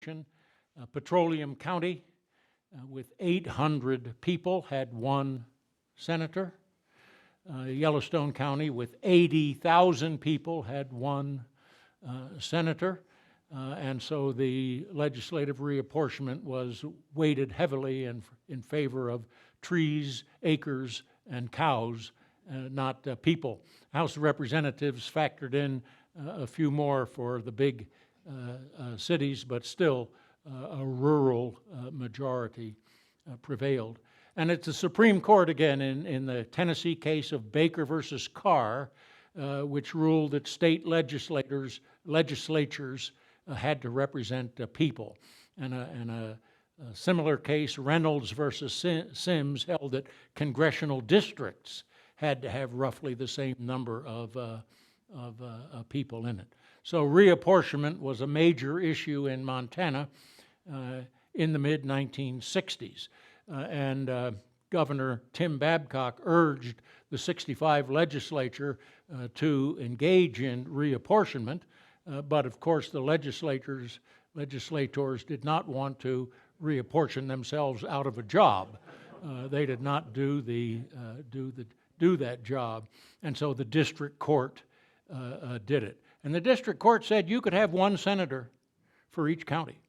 nation. Petroleum County, with 800 people, had one senator. Yellowstone County, with 80,000 people, had one senator. And so the legislative reapportionment was weighted heavily in favor of trees, acres, and cows, not people. House of Representatives factored in a few more for the big cities, but still a rural majority prevailed. And it's the Supreme Court again in the Tennessee case of Baker versus Carr, which ruled that state legislatures had to represent people. And a similar case, Reynolds versus Sims, held that congressional districts had to have roughly the same number of people in it. So reapportionment was a major issue in Montana in the mid-1960s. And Governor Tim Babcock urged the 65 legislature to engage in reapportionment, but of course the legislators did not want to reapportion themselves out of a job. They did not do that job, and so the district court did it. And the district court said you could have one senator for each county,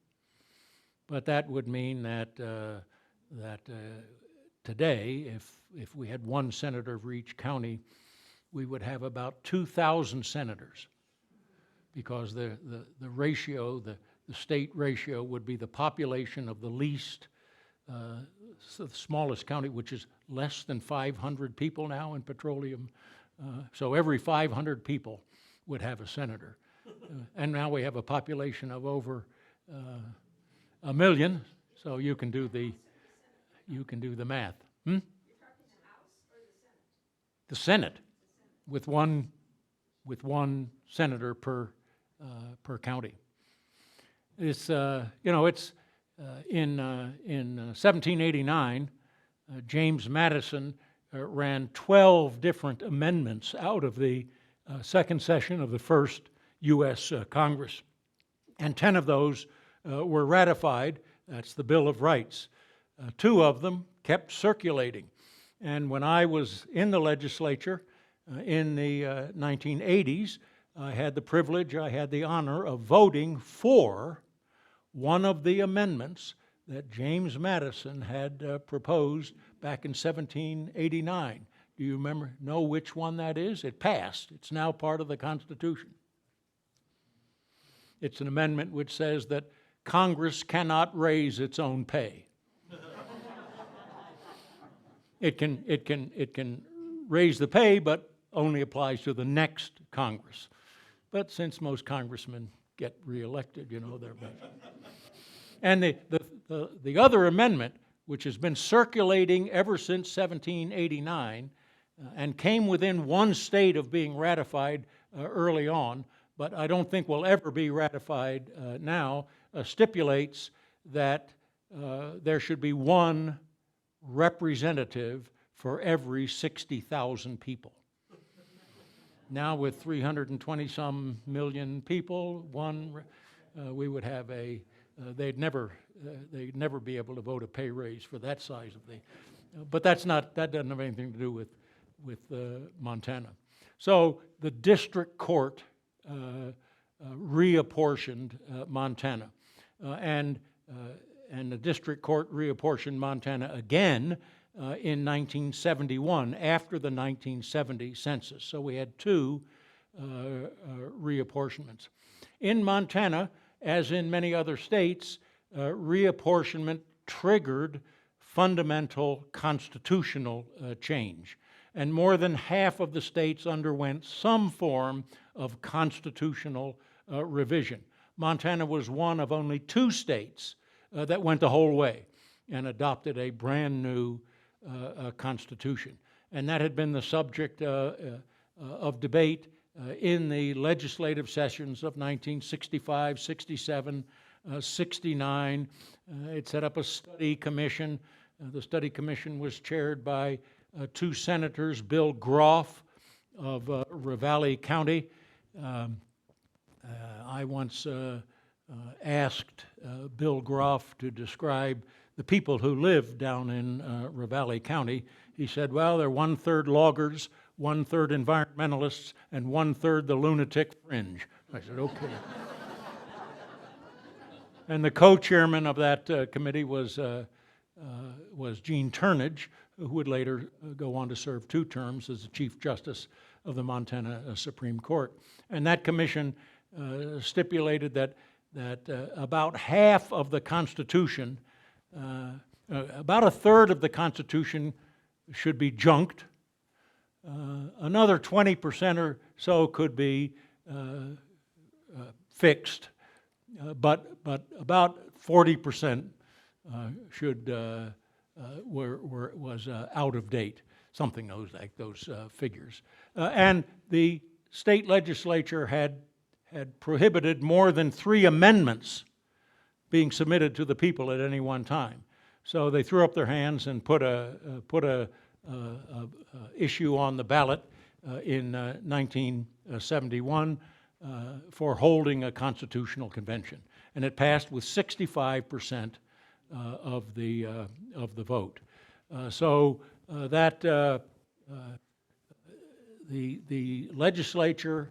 but that would mean that today, if we had one senator for each county, we would have about 2,000 senators, because the ratio, the state ratio, would be the population of the least, the smallest county, which is less than 500 people now in petroleum. So every 500 people would have a senator. And now we have a population of over 1 million, so you can do the math. You're talking the House or the Senate? The Senate, with one senator per county. It's in 1789, James Madison ran 12 different amendments out of the second session of the first U.S. Congress, and 10 of those were ratified. That's the Bill of Rights. 2 of them kept circulating. And when I was in the legislature in the 1980s, I had the honor of voting for one of the amendments that James Madison had proposed back in 1789. Do you know which one that is? It passed. It's now part of the Constitution. It's an amendment which says that Congress cannot raise its own pay. It can raise the pay, but only applies to the next Congress. But since most congressmen get reelected, they're better. And the other amendment, which has been circulating ever since 1789, and came within one state of being ratified early on, but I don't think will ever be ratified now, stipulates that there should be one representative for every 60,000 people. Now with 320-some million people, we would have they'd never be able to vote a pay raise for that size of but that doesn't have anything to do with Montana. So the district court reapportioned Montana, and the district court reapportioned Montana again in 1971, after the 1970 census. So we had 2 reapportionments. In Montana, as in many other states, reapportionment triggered fundamental constitutional change. And more than half of the states underwent some form of constitutional revision. Montana was one of only 2 states that went the whole way and adopted a brand new constitution. And that had been the subject of debate in the legislative sessions of 1965, 67, 69. It set up a study commission. The study commission was chaired by 2 senators, Bill Groff of Ravalli County. I once asked Bill Groff to describe the people who live down in Ravalli County, he said, well, they're 1/3 loggers, 1/3 environmentalists, and 1/3 the lunatic fringe. I said, okay. And the co-chairman of that committee was Gene Turnage, who would later go on to serve 2 terms as the Chief Justice of the Montana Supreme Court. And that commission stipulated that about half of the Constitution, about 1/3 of the Constitution should be junked. Another 20% or so could be fixed, but about 40% was out of date, something like those figures. And the state legislature had prohibited more than 3 amendments being submitted to the people at any one time. So they threw up their hands and put a issue on the ballot in 1971 for holding a constitutional convention, and it passed with 65% of the vote. The legislature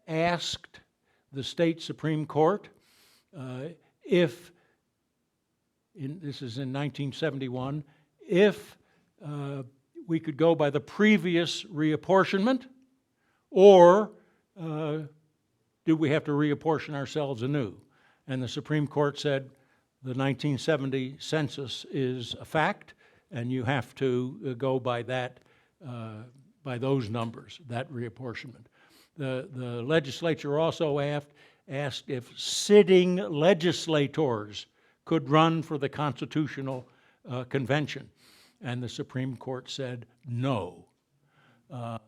asked the state Supreme Court if, this is in 1971, if we could go by the previous reapportionment, or do we have to reapportion ourselves anew? And the Supreme Court said the 1970 census is a fact, and you have to go by that, by those numbers, that reapportionment. The legislature also asked if sitting legislators could run for the Constitutional Convention, and the Supreme Court said no. A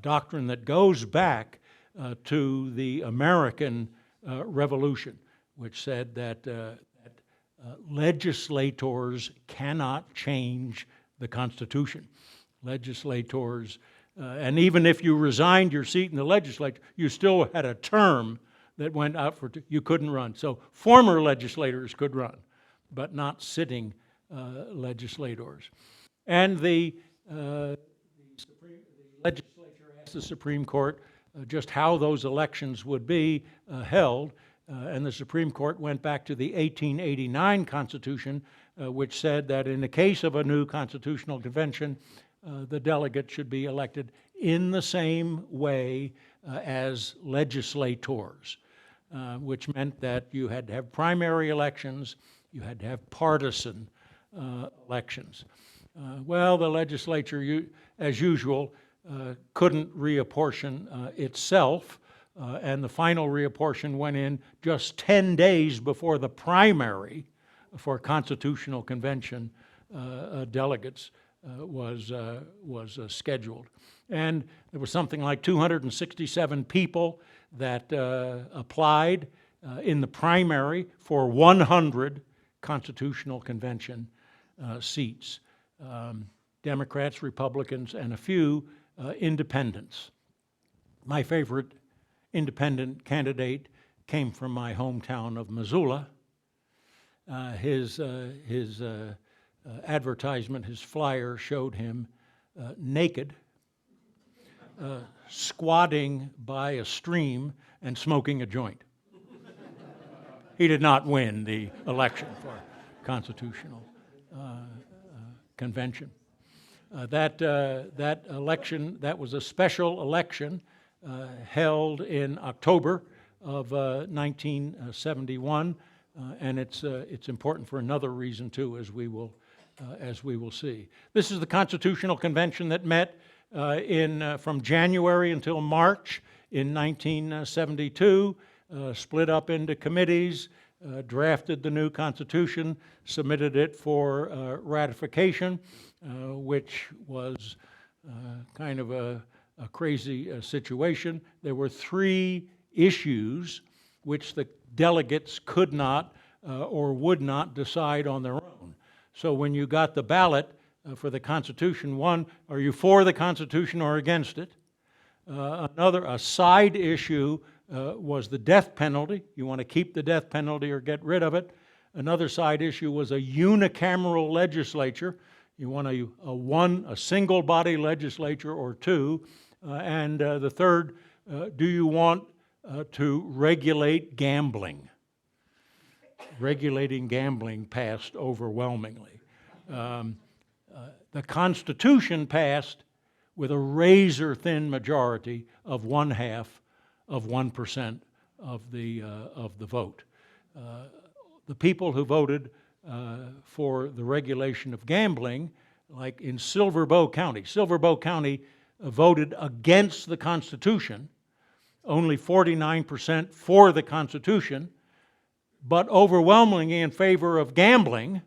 doctrine that goes back to the American Revolution, which said that legislators cannot change the Constitution. Legislators, and even if you resigned your seat in the legislature, you still had a term that went out for, you couldn't run. So former legislators could run, but not sitting legislators. And the legislature asked the Supreme Court just how those elections would be held, and the Supreme Court went back to the 1889 Constitution, which said that in the case of a new constitutional convention, the delegates should be elected in the same way as legislators, which meant that you had to have primary elections, you had to have partisan elections. Well, the legislature, as usual, couldn't reapportion itself, and the final reapportion went in just 10 days before the primary for Constitutional Convention delegates was scheduled. And there was something like 267 people that applied in the primary for 100 Constitutional Convention seats. Democrats, Republicans, and a few independents. My favorite independent candidate came from my hometown of Missoula. His advertisement, his flyer showed him naked, squatting by a stream and smoking a joint. He did not win the election for Constitutional Convention. That election, that was a special election held in October of 1971, and it's important for another reason too, as we will see. This is the Constitutional Convention that met from January until March in 1972, split up into committees, drafted the new Constitution, submitted it for ratification, which was kind of a crazy situation. There were 3 issues which the delegates could not or would not decide on their own. So when you got the ballot for the Constitution, one, are you for the Constitution or against it? A side issue was the death penalty. You want to keep the death penalty or get rid of it. Another side issue was a unicameral legislature. You want a single body legislature or two. And the third, do you want to regulate gambling? Regulating gambling passed overwhelmingly. The Constitution passed with a razor-thin majority of 1/2% of the vote. The people who voted for the regulation of gambling, like in Silver Bow County voted against the Constitution, only 49% for the Constitution, but overwhelmingly in favor of gambling,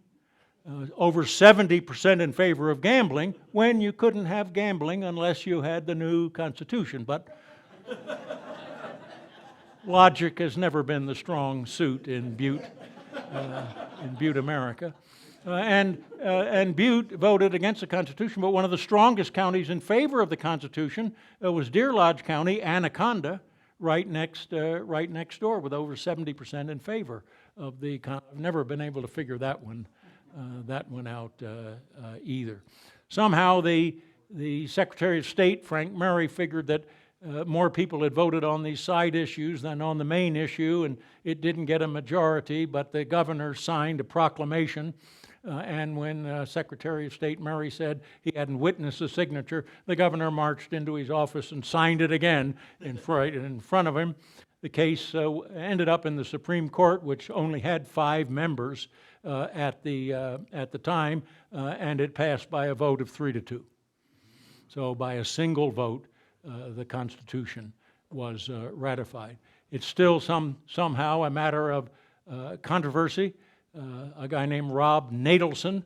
over 70% in favor of gambling, when you couldn't have gambling unless you had the new Constitution. But logic has never been the strong suit in Butte, America. And Butte voted against the Constitution, but one of the strongest counties in favor of the Constitution was Deer Lodge County, Anaconda, right next door, with over 70% in favor of the. I've never been able to figure that one out either. Somehow the Secretary of State, Frank Murray, figured that more people had voted on these side issues than on the main issue, and it didn't get a majority, but the governor signed a proclamation. And when Secretary of State Murray said he hadn't witnessed the signature, the governor marched into his office and signed it again in front of him. The case ended up in the Supreme Court, which only had 5 members at the time, and it passed by a vote of 3-2. So by a single vote, the Constitution was ratified. It's still somehow a matter of controversy. A guy named Rob Natelson,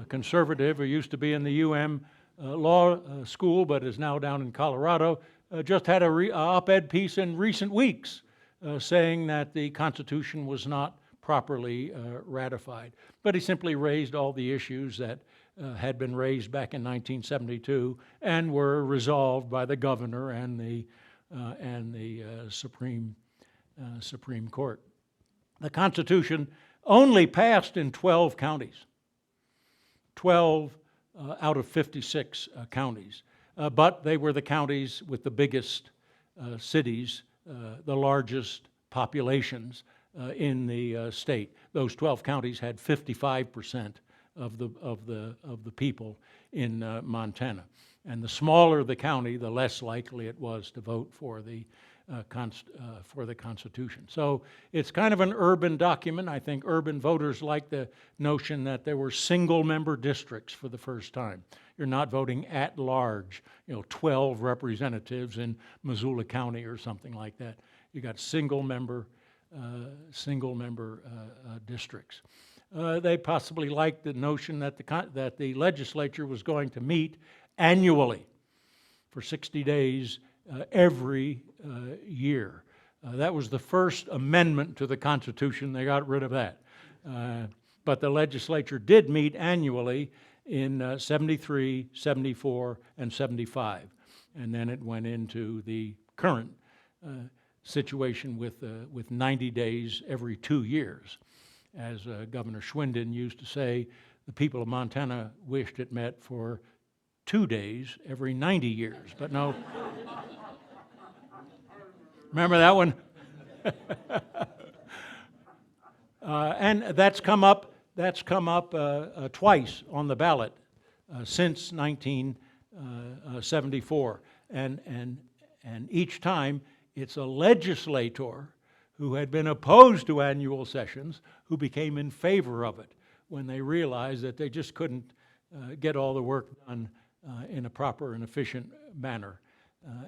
a conservative who used to be in the UM law school but is now down in Colorado, just had a op-ed piece in recent weeks saying that the Constitution was not properly ratified. But he simply raised all the issues that had been raised back in 1972 and were resolved by the governor and the Supreme Court. The Constitution only passed in 12 counties, 12 out of 56 counties. But they were the counties with the biggest cities, the largest populations in the state. Those 12 counties had 55% of the people in Montana. And the smaller the county, the less likely it was to vote for the Constitution. So it's kind of an urban document. I think urban voters like the notion that there were single-member districts for the first time. You're not voting at large, 12 representatives in Missoula County or something like that. You got single-member districts. They possibly liked the notion that the legislature was going to meet annually for 60 days every year. That was the first amendment to the Constitution. They got rid of that. But the legislature did meet annually in 73, 74, and 75. And then it went into the current situation with 90 days every 2 years. As Governor Schwinden used to say, the people of Montana wished it met for 2 days every 90 years. But no. Remember that one? And that's come up twice on the ballot since 1974. And each time it's a legislator who had been opposed to annual sessions who became in favor of it when they realized that they just couldn't get all the work done in a proper and efficient manner.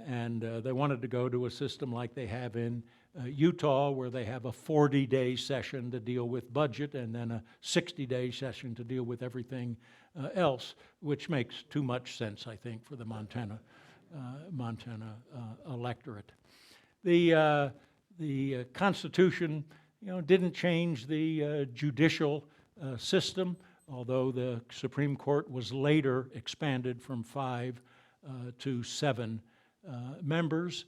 And they wanted to go to a system like they have in Utah, where they have a 40-day session to deal with budget and then a 60-day session to deal with everything else, which makes too much sense, I think, for the Montana electorate. The Constitution, didn't change the judicial system, although the Supreme Court was later expanded from 5 to 7 members.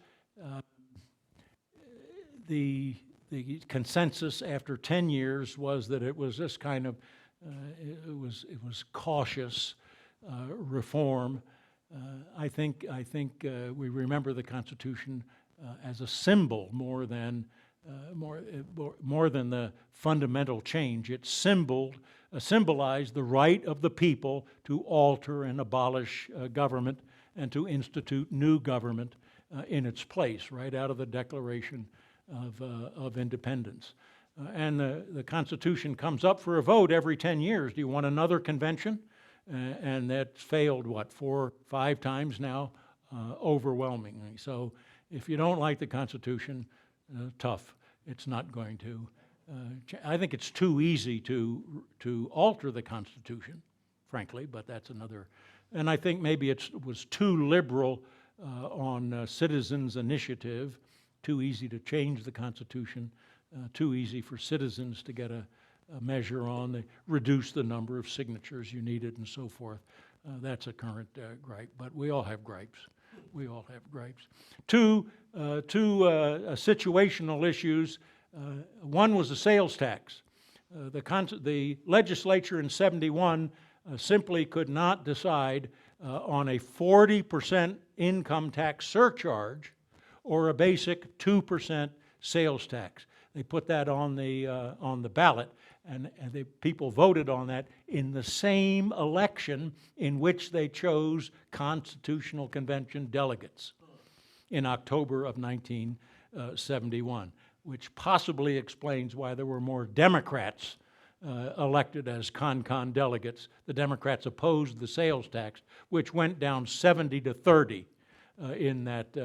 the consensus after 10 years was that it was this kind of, it was cautious reform. I think we remember the Constitution as a symbol more than the fundamental change. It symbolized the right of the people to alter and abolish government and to institute new government in its place, right out of the Declaration of Independence. And the Constitution comes up for a vote every 10 years. Do you want another convention? And that's failed, 4 or 5 times now, overwhelmingly. So if you don't like the Constitution, tough. It's not going to. I think it's too easy to alter the Constitution, frankly, but that's another. And I think maybe it was too liberal on citizens' initiative, too easy to change the Constitution, too easy for citizens to get a measure on, reduce the number of signatures you needed and so forth. That's a current gripe, but we all have gripes. We all have gripes. Two situational issues. One was the sales tax. The legislature in '71 simply could not decide on a 40% income tax surcharge or a basic 2% sales tax. They put that on the ballot, and the people voted on that in the same election in which they chose Constitutional Convention delegates in October of 1971, which possibly explains why there were more Democrats elected as con delegates. The Democrats opposed the sales tax, which went down 70-30 in that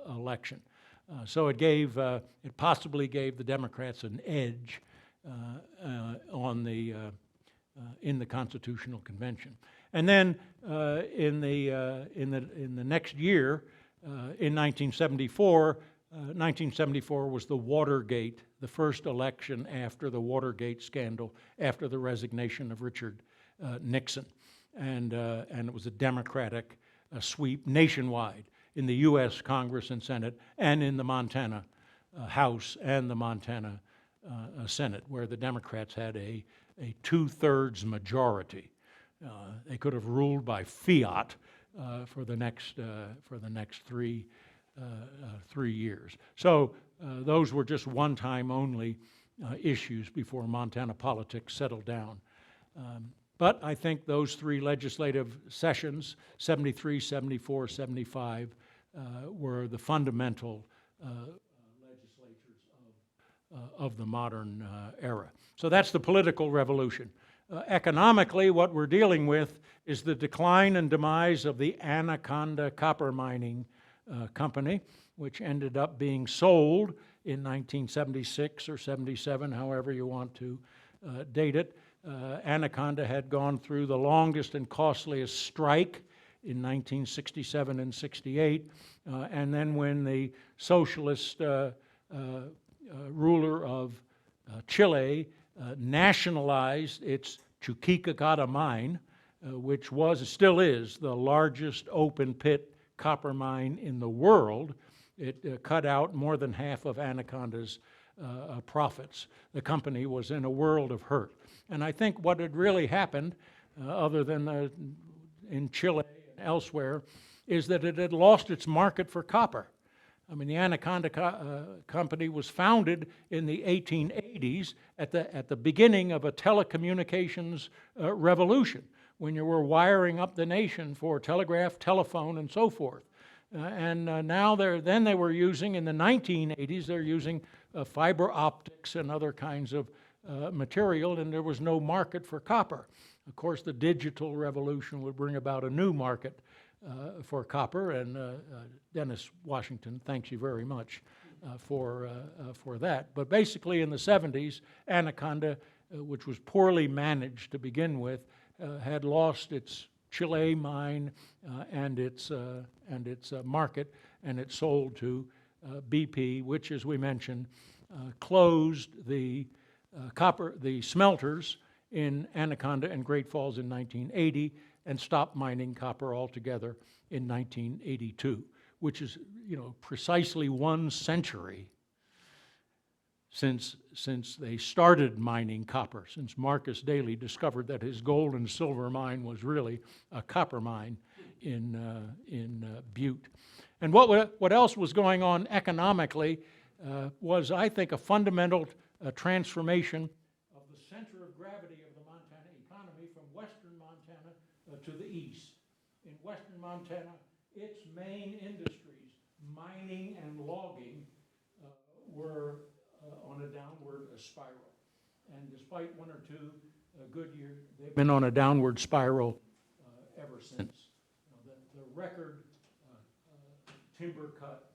election. So it possibly gave the Democrats an edge in the Constitutional Convention. And then in the next year, in 1974, 1974 was the Watergate, the first election after the Watergate scandal, after the resignation of Richard Nixon, and it was a Democratic sweep nationwide in the U.S. Congress and Senate, and in the Montana House and the Montana Senate, where the Democrats had a 2/3 majority. They could have ruled by fiat for the next 3 years. So those were just one-time only issues before Montana politics settled down. But I think those 3 legislative sessions, 73, 74, 75, were the fundamental legislatures of the modern era. So that's the political revolution. Economically, what we're dealing with is the decline and demise of the Anaconda copper mining company, which ended up being sold in 1976 or 77, however you want to date it. Anaconda had gone through the longest and costliest strike in 1967 and 68, and then when the socialist ruler of Chile nationalized its Chuquicagata mine, which still is the largest open pit copper mine in the world. It cut out more than half of Anaconda's profits. The company was in a world of hurt. And I think what had really happened, other than in Chile and elsewhere, is that it had lost its market for copper. I mean, the Anaconda company was founded in the 1880s at the beginning of a telecommunications revolution, when you were wiring up the nation for telegraph, telephone, and so forth. And now they were using, in the 1980s, they're using fiber optics and other kinds of material, and there was no market for copper. Of course, the digital revolution would bring about a new market for copper, and Dennis Washington, thanks you very much for that. But basically, in the 70s, Anaconda, which was poorly managed to begin with, had lost its Chile mine and its market, and it sold to BP, which, as we mentioned, closed the smelters in Anaconda and Great Falls in 1980 and stopped mining copper altogether in 1982, which is, precisely 1 century since they started mining copper, since Marcus Daly discovered that his gold and silver mine was really a copper mine in Butte. And what else was going on economically was, I think, a fundamental transformation of the center of gravity of the Montana economy from western Montana to the east. In western Montana, its main industries, mining and logging, were on a downward spiral. And despite 1 or 2 good years, they've been on a downward spiral ever since. The record timber cut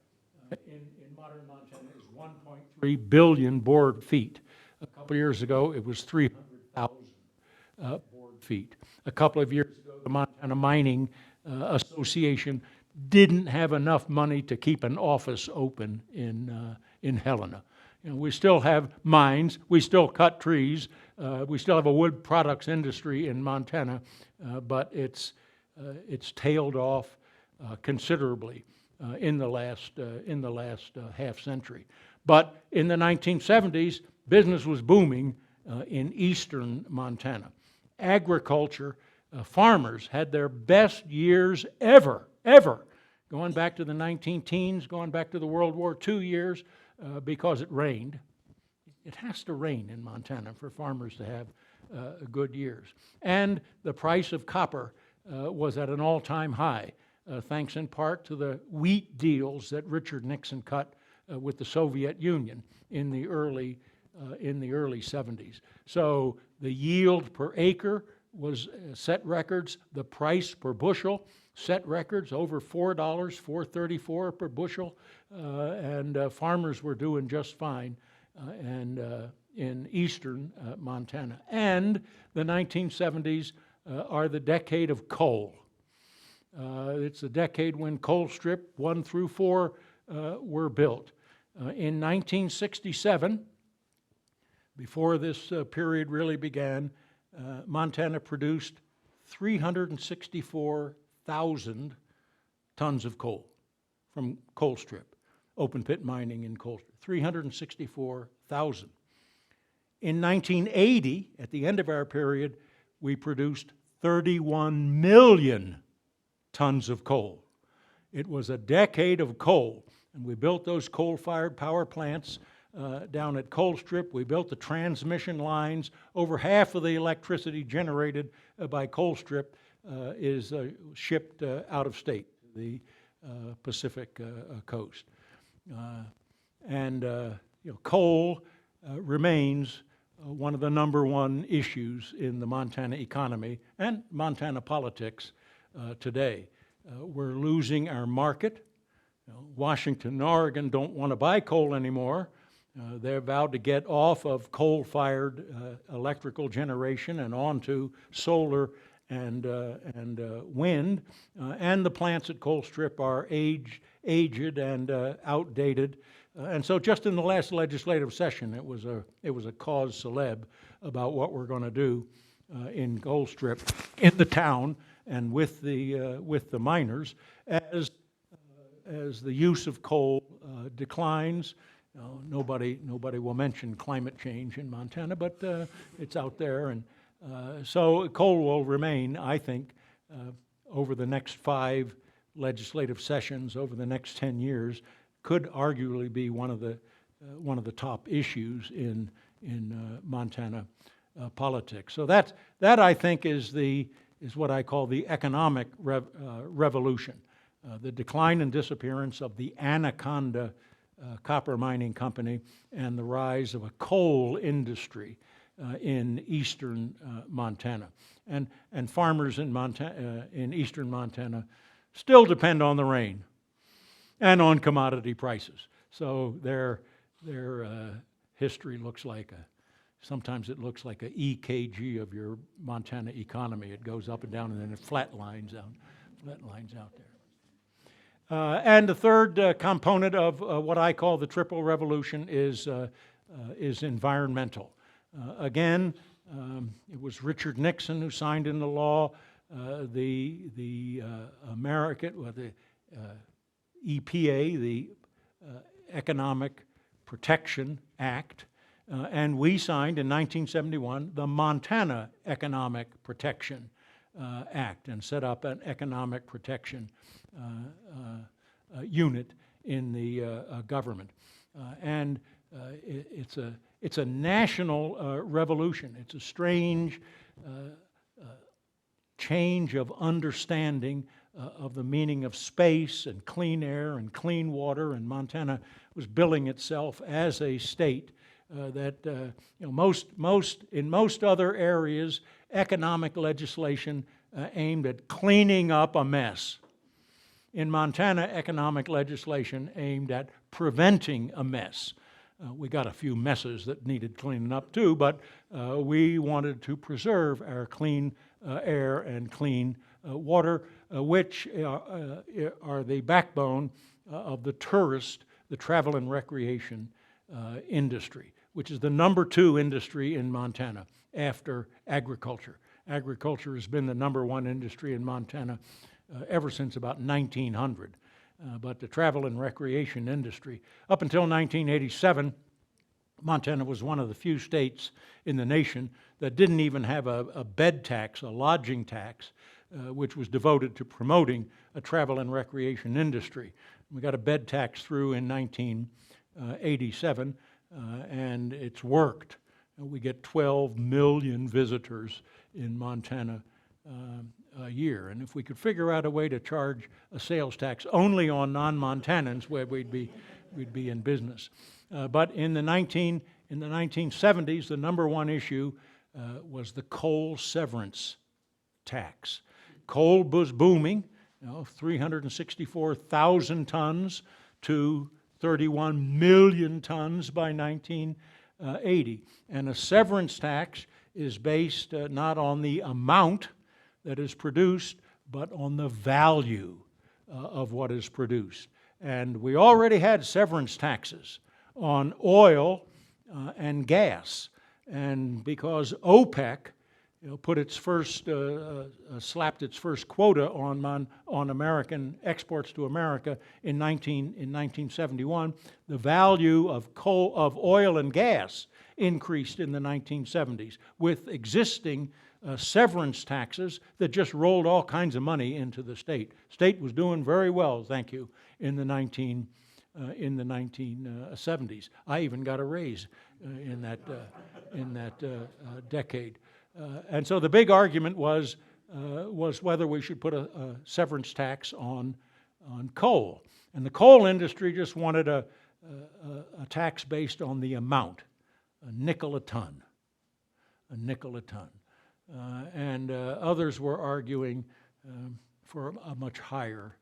in modern Montana is 1.3 billion board feet. A couple of years ago, it was 300,000 board feet. A couple of years ago, the Montana Mining Association didn't have enough money to keep an office open in Helena. We still have mines, we still cut trees, we still have a wood products industry in Montana, but it's tailed off considerably in the last half century. But in the 1970s, business was booming in eastern Montana. Agriculture, farmers had their best years ever, going back to the 19-teens, going back to the World War II years, because it rained. It has to rain in Montana for farmers to have good years. And the price of copper was at an all-time high, thanks in part to the wheat deals that Richard Nixon cut with the Soviet Union in the early 70s. So the yield per acre was set records. The price per bushel set records, over $4, $4.34 per bushel, and farmers were doing just fine in eastern Montana. And the 1970s are the decade of coal. It's the decade when coal strip 1 through 4 were built. In 1967, before this period really began, Montana produced 364,000 tons of coal from coal strip, open pit mining in coal strip, 364,000. In 1980, at the end of our period, we produced 31 million tons of coal. It was a decade of coal, and we built those coal-fired power plants down at Coal Strip. We built the transmission lines. Over half of the electricity generated by Coal Strip is shipped out of state, the Pacific coast. Coal remains one of the number 1 issues in the Montana economy and Montana politics today. We're losing our market. Washington and Oregon don't want to buy coal anymore. They're vowed to get off of coal-fired electrical generation and onto solar and wind. And the plants at Coal Strip are aged and outdated. And so just in the last legislative session, it was a cause célèbre about what we're going to do in Coal Strip in the town and with the miners as the use of coal declines. Nobody will mention climate change in Montana, but it's out there, and so coal will remain, I think, over the next 5 legislative sessions, over the next 10 years, could arguably be one of the top issues in Montana politics. So that I think is what I call the economic revolution, the decline and disappearance of the Anaconda copper mining company and the rise of a coal industry in eastern Montana. And farmers in eastern Montana still depend on the rain and on commodity prices. So their history looks like sometimes it looks like a EKG of your Montana economy. It goes up and down and then it flatlines out there. And the third component of what I call the triple revolution is environmental. Again, it was Richard Nixon who signed into law the EPA, the Economic Protection Act, and we signed in 1971 the Montana Economic Protection Act and set up an economic protection unit in the government. And it's a national revolution. It's a strange change of understanding of the meaning of space and clean air and clean water, and Montana was billing itself as a state that in most other areas, economic legislation aimed at cleaning up a mess. In Montana, economic legislation aimed at preventing a mess. We got a few messes that needed cleaning up too, but we wanted to preserve our clean air and clean water, which are the backbone of the travel and recreation industry, which is the number 2 industry in Montana after agriculture. Agriculture has been the number 1 industry in Montana ever since about 1900. But the travel and recreation industry, up until 1987, Montana was one of the few states in the nation that didn't even have a bed tax, a lodging tax, which was devoted to promoting a travel and recreation industry. We got a bed tax through in 1987, and it's worked. We get 12 million visitors in Montana a year. And if we could figure out a way to charge a sales tax only on non-Montanans, where we'd be in business. But in the 1970s, the number 1 issue was the coal severance tax. Coal was booming, 364,000 tons to 31 million tons by 1980. And a severance tax is based not on the amount that is produced, but on the value of what is produced. And we already had severance taxes on oil and gas. And because OPEC put its first, slapped its first quota on American exports to America in 1971, the value of oil and gas increased in the 1970s with existing severance taxes that just rolled all kinds of money into the state. State was doing very well, thank you, in the 1970s. I even got a raise in that decade. And so the big argument was whether we should put a severance tax on coal. And the coal industry just wanted a tax based on the amount, a nickel a ton. And others were arguing for a much higher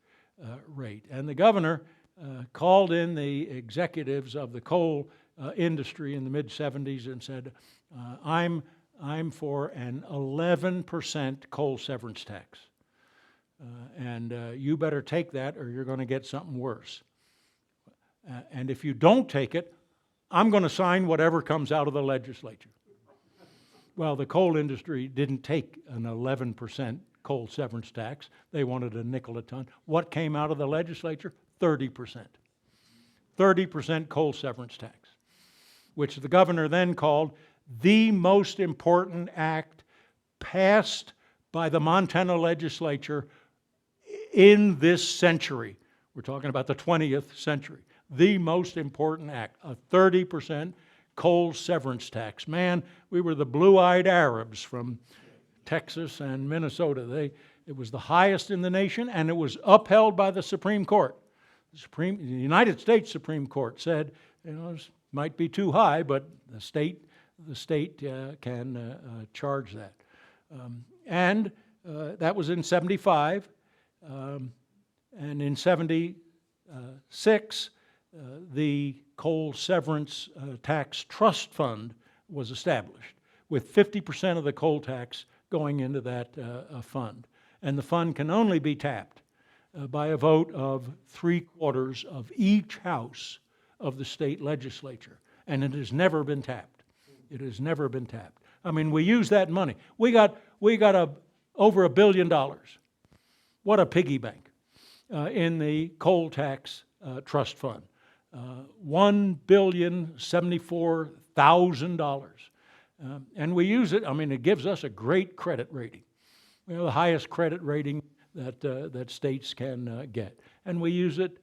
rate. And the governor called in the executives of the coal industry in the mid-70s and said, I'm for an 11% coal severance tax. And you better take that or you're going to get something worse. And if you don't take it, I'm going to sign whatever comes out of the legislature. Well, the coal industry didn't take an 11% coal severance tax. They wanted a nickel a ton. What came out of the legislature? 30%. 30% coal severance tax, which the governor then called the most important act passed by the Montana legislature in this century. We're talking about the 20th century. The most important act, a 30% coal severance tax. Man, we were the blue-eyed Arabs from Texas and Minnesota. It was the highest in the nation, and it was upheld by the Supreme Court. The United States Supreme Court said, this might be too high, but the state can charge that. And that was in 75. And in 76, the Coal Severance Tax Trust Fund was established, with 50% of the coal tax going into that fund. And the fund can only be tapped by a vote of 3/4 of each house of the state legislature. And it has never been tapped. It has never been tapped. I mean, we use that money. We got over $1 billion. What a piggy bank. in the coal tax trust fund. $1,074,000. And we use it, I mean, it gives us a great credit rating. We have the highest credit rating that states can get. And we use it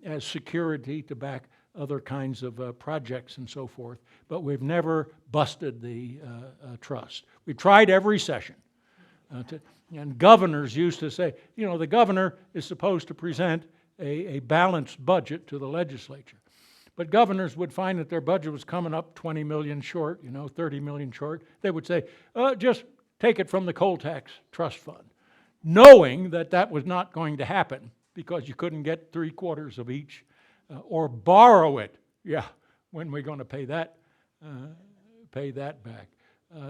as security to back other kinds of projects and so forth. But we've never busted the trust. We tried every session. And governors used to say, you know, the governor is supposed to present a balanced budget to the legislature. But governors would find that their budget was coming up 20 million short, 30 million short. They would say, just take it from the coal tax trust fund, knowing that that was not going to happen because you couldn't get 3/4 of each, or borrow it. Yeah, when we're going to pay that back.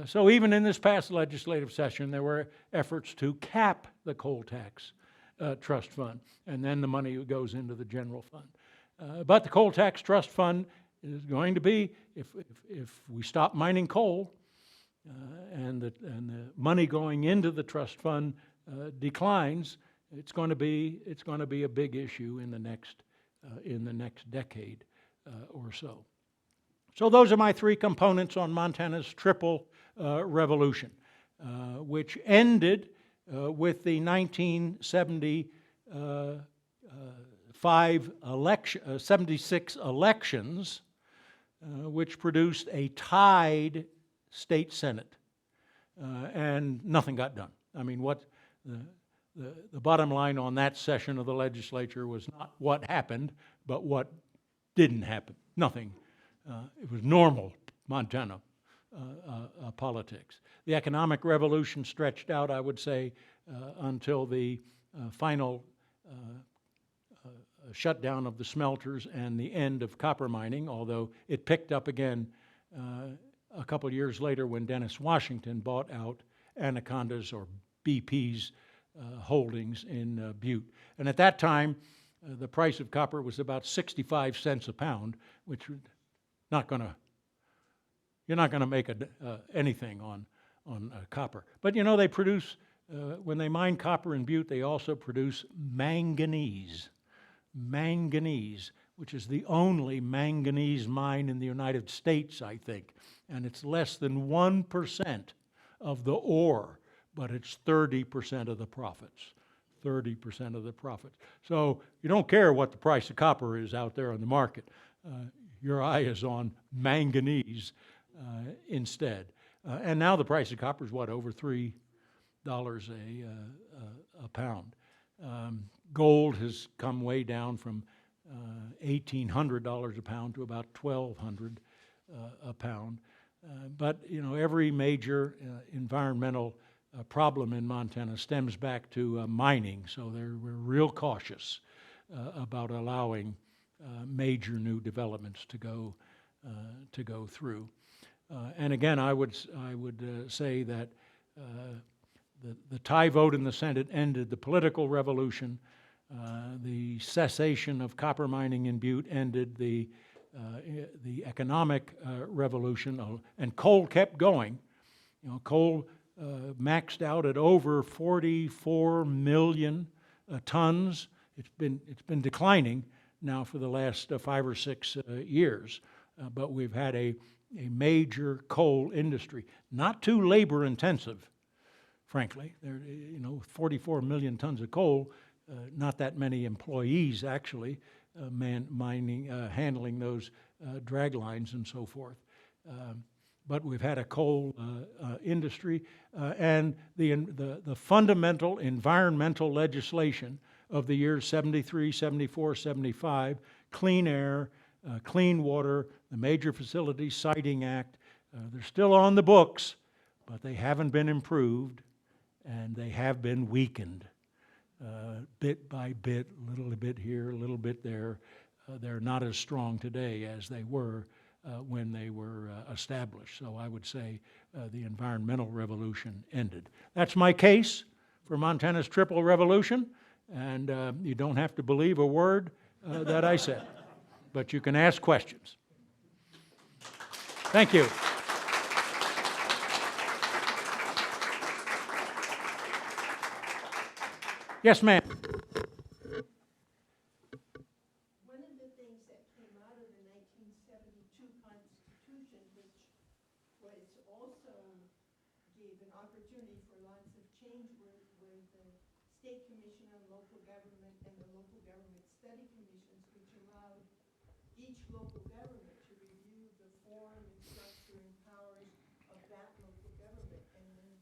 So even in this past legislative session, there were efforts to cap the coal tax trust fund, and then the money goes into the general fund. But the coal tax trust fund is going to be, if we stop mining coal and the money going into the trust fund declines, it's going to be a big issue in the next decade or so. So those are my three components on Montana's triple revolution, which ended with the 76 elections, which produced a tied state senate, and nothing got done. I mean, what the bottom line on that session of the legislature was not what happened, but what didn't happen. Nothing. It was normal Montana politics. The economic revolution stretched out, I would say, until the final shutdown of the smelters and the end of copper mining, although it picked up again a couple years later when Dennis Washington bought out Anaconda's or BP's holdings in Butte. And at that time, the price of copper was about 65 cents a pound, which you're not going to make anything on copper. But they produce, when they mine copper in Butte, they also produce manganese, which is the only manganese mine in the United States, I think. And it's less than 1% of the ore, but it's 30% of the profits. 30% of the profits. So you don't care what the price of copper is out there on the market. Your eye is on manganese instead. And now the price of copper is over $3 a pound. Gold has come way down from $1,800 a pound to about $1,200 a pound. But every major environmental problem in Montana stems back to mining, so we're real cautious about allowing major new developments to go through. And again, I would say that the tie vote in the Senate ended the political revolution. The cessation of copper mining in Butte ended the economic revolution, and coal kept going. Coal maxed out at over 44 million tons. It's been declining now for the last 5 or 6 years, but we've had a major coal industry, not too labor intensive, frankly. 44 million tons of coal, not that many employees actually handling those drag lines and so forth. But we've had a coal industry, and the fundamental environmental legislation of the years 73, 74, 75, clean air, clean water, the Major Facilities Siting Act, they're still on the books, but they haven't been improved, and they have been weakened bit by bit, a little bit here, a little bit there. They're not as strong today as they were when they were established. So I would say the environmental revolution ended. That's my case for Montana's triple revolution, and you don't have to believe a word that I said, but you can ask questions. Thank you. Yes, ma'am. also gave an opportunity for lots of change with the State Commission on Local Government and the Local Government Study Commissions, which allowed each local government to review the form and structure and powers of that local government. And then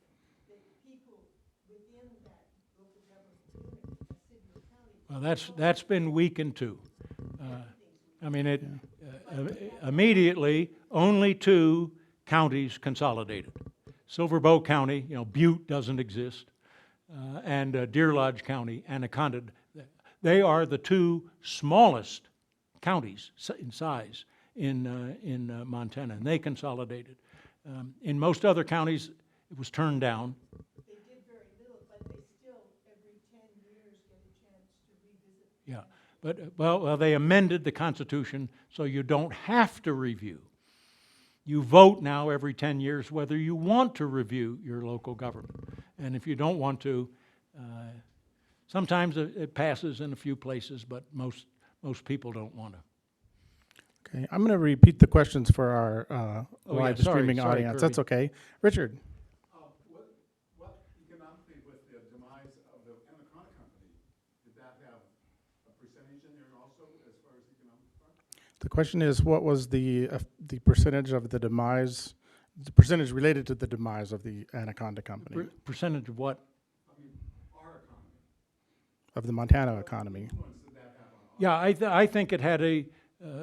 the people within that local government unit, a city or county. Well, that's been weakened too. I mean, immediately only 2 counties consolidated. Silver Bow County, Butte doesn't exist, and Deer Lodge County, Anaconda. They are the 2 smallest counties in size in Montana, and they consolidated. In most other counties, it was turned down. They did very little, but they still, every 10 years, get a chance to revisit. Yeah, but well, they amended the Constitution so you don't have to review. You vote now every 10 years whether you want to review your local government. And if you don't want to, sometimes it passes in a few places, but most people don't want to. Okay, I'm going to repeat the questions for our live sorry, streaming audience. Kirby. That's okay. Richard. What economically with the demise of the Anaconda company, did that have a percentage in there also as far as economic part? The question is, what was the percentage of the demise, the percentage related to the demise of the Anaconda company, Percentage of what? I mean, our economy. of the Montana economy? What influence did that have on Yeah, I think it had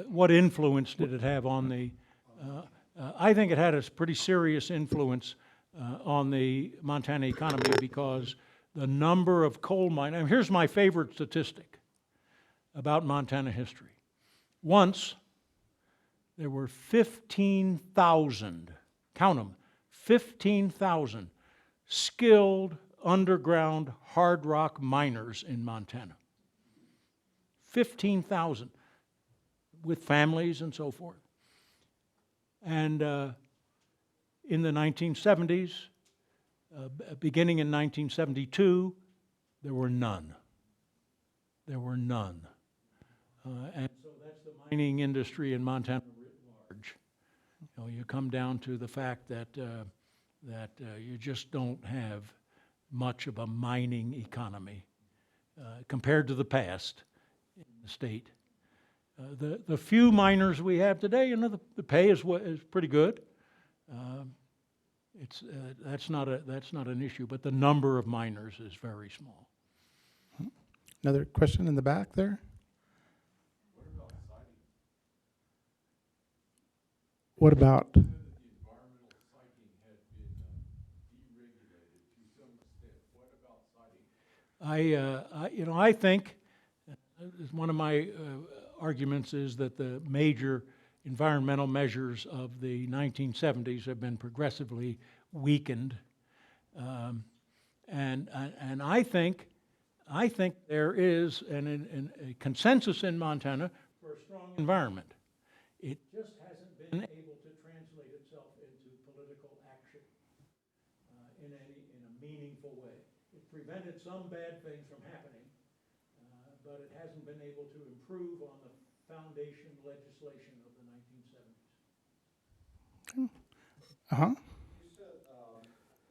what influence did it have on the, I think it had a pretty serious influence on the Montana economy because the number of coal mines, and here's my favorite statistic about Montana history. Once, there were 15,000, count them, 15,000 skilled underground hard rock miners in Montana. 15,000 with families and so forth. And in the 1970s, beginning in 1972, there were none. There were none. And so that's the mining industry in Montana writ large. You come down to the fact that you just don't have much of a mining economy compared to the past in the state. The few miners we have today, the pay is pretty good. That's not an issue, but the number of miners is very small. Another question in the back there? What about? the environmental siting had been deregulated to some extent. What about siting? I think one of my arguments is that the major environmental measures of the 1970s have been progressively weakened, and I think there is a consensus in Montana for a strong environment. It just hasn't been able to translate itself into political action in a meaningful way. It prevented some bad things from happening, but it hasn't been able to improve on the foundation legislation of the 1970s. Uh-huh. You said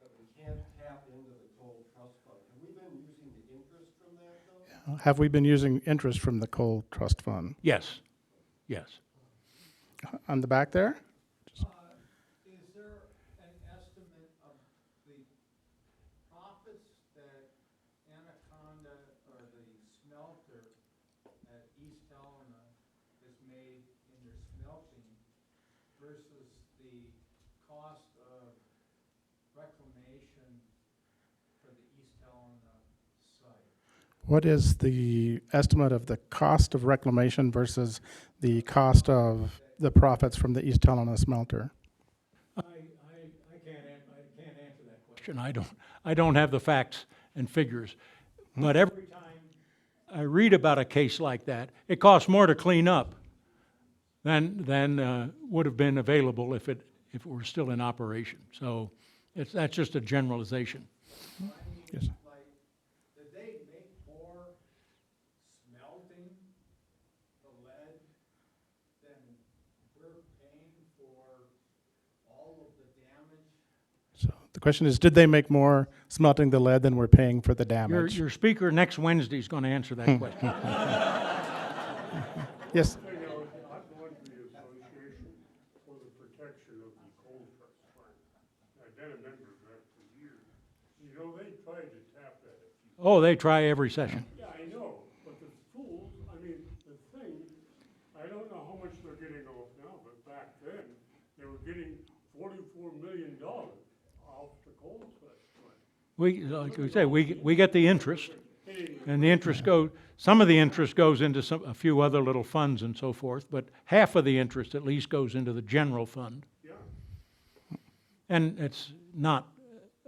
that we can't tap into the coal trust fund. Have we been using the interest from that, though? Have we been using interest from the coal trust fund? Yes. On the back there? Is there an estimate of the profits that Anaconda or the smelter at East Helena has made in their smelting versus the cost of reclamation for the East Helena site? What is the estimate of the cost of reclamation versus the cost of the profits from the East Helena smelter? I can't answer that question. I don't have the facts and figures. But every time I read about a case like that, it costs more to clean up than would have been available if it were still in operation. So that's just a generalization. Yes. Like, did they make more smelting the lead than we're paying for all of the damage The question is, did they make more smelting the lead than we're paying for the Your, damage? your speaker next Wednesday is going to answer that question. Yes, I'm going to the Association for the Protection of the Coal Trust Fund. I've been a member of that for years. You know, they tried to tap that. Oh, they try every session. Yeah, I know, but the fools, I mean, the thing, I don't know how much they're getting off now, but back then, they were getting $44 million off the coal trust fund. We, like we say, we get the interest, and the interest some of the interest goes into a few other little funds and so forth, but half of the interest at least goes into the general fund. Yeah. And it's not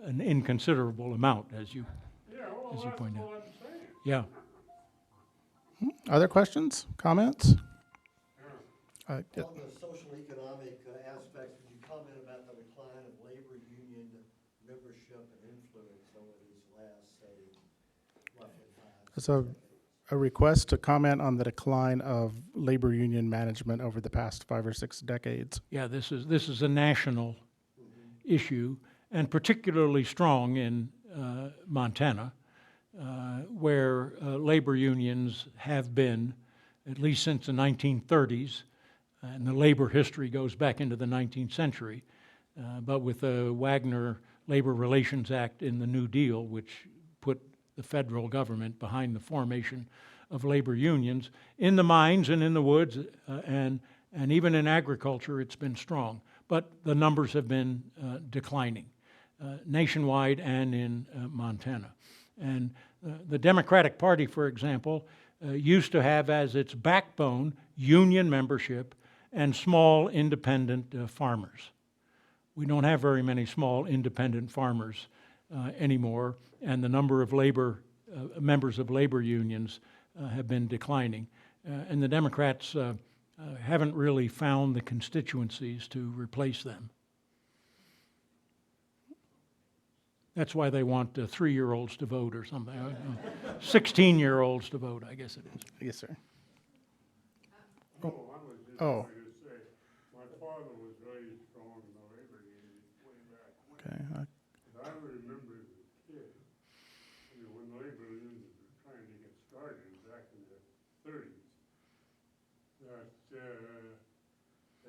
an inconsiderable amount, as you Yeah, well, As you that's point out. what I'm saying. yeah. other questions, comments? Yeah. On the social economic aspects, would you comment about the decline of labor union membership and influence over these last, say, roughly 5 It's a request to comment on the decline of labor union management over the past 5 or 6 decades. Yeah, this is a national issue, and particularly strong in Montana, where labor unions have been, at least since the 1930s, and the labor history goes back into the 19th century. But with the Wagner Labor Relations Act in the New Deal, which put the federal government behind the formation of labor unions, in the mines and in the woods, and even in agriculture, it's been strong. But the numbers have been declining nationwide and in Montana. And the Democratic Party, for example, used to have as its backbone union membership and small independent farmers. We don't have very many small independent farmers anymore, and the number of members of labor unions have been declining. And the Democrats haven't really found the constituencies to replace them. That's why they want 3-year-olds to vote or something. 16-year-olds to vote, I guess it is. Yes, sir. No, I was just Oh. going to say, my father was very strong in the labor union way back when. Okay. But I remember as a kid, when the labor unions were trying to get started back in the 30s, that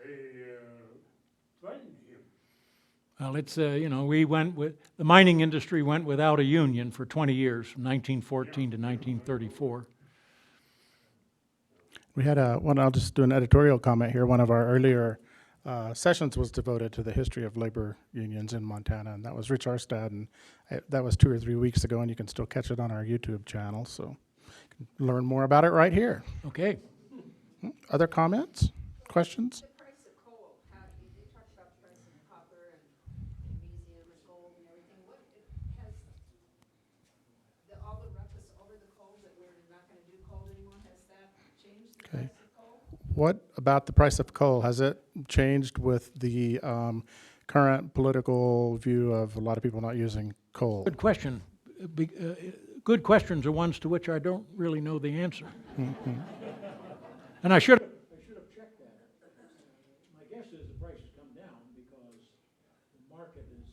they threatened him. Well, it's, the mining industry went without a union for 20 years, from 1914 to 1934. We had I'll just do an editorial comment here. One of our earlier sessions was devoted to the history of labor unions in Montana, and that was Rich Arstad, and that was 2 or 3 weeks ago, and you can still catch it on our YouTube channel, so you can learn more about it right here. Okay. Other comments, questions? The price of coal, they talked about the price of copper and magnesium and gold and everything. Has all the ruckus over the coal that we're not gonna do coal anymore, has that changed the Okay. price of coal? What about the price of coal? Has it changed with the current political view of a lot of people not using coal? Good question. Good questions are ones to which I don't really know the answer. And I should have checked that. My guess is the price has come down because the market is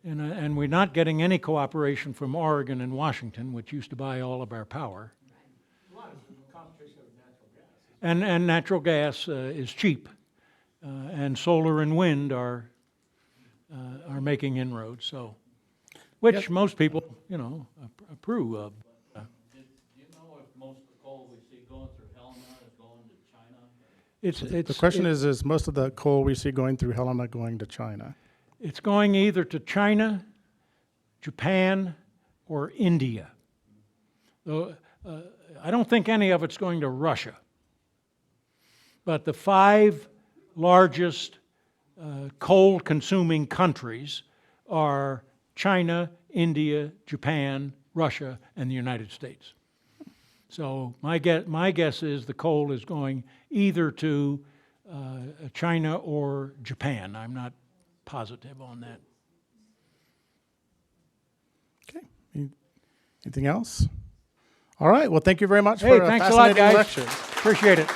declining. And we're not getting any cooperation from Oregon and Washington, which used to buy all of our power. A lot of competition with natural gas. And natural gas is cheap. And solar and wind are making inroads, so, which most people, approve of. Do you know if most of the coal we see going through Helena is going to China? It's The question is most of the coal we see going through Helena going to China? It's going either to China, Japan, or India. Though, I don't think any of it's going to Russia. But the 5 largest coal-consuming countries are China, India, Japan, Russia, and the United States. So my guess is the coal is going either to China or Japan. I'm not positive on that. Okay. Anything else? All right. Well, thank you very much Hey, for a thanks a lot, fascinating guys. lecture. Appreciate it.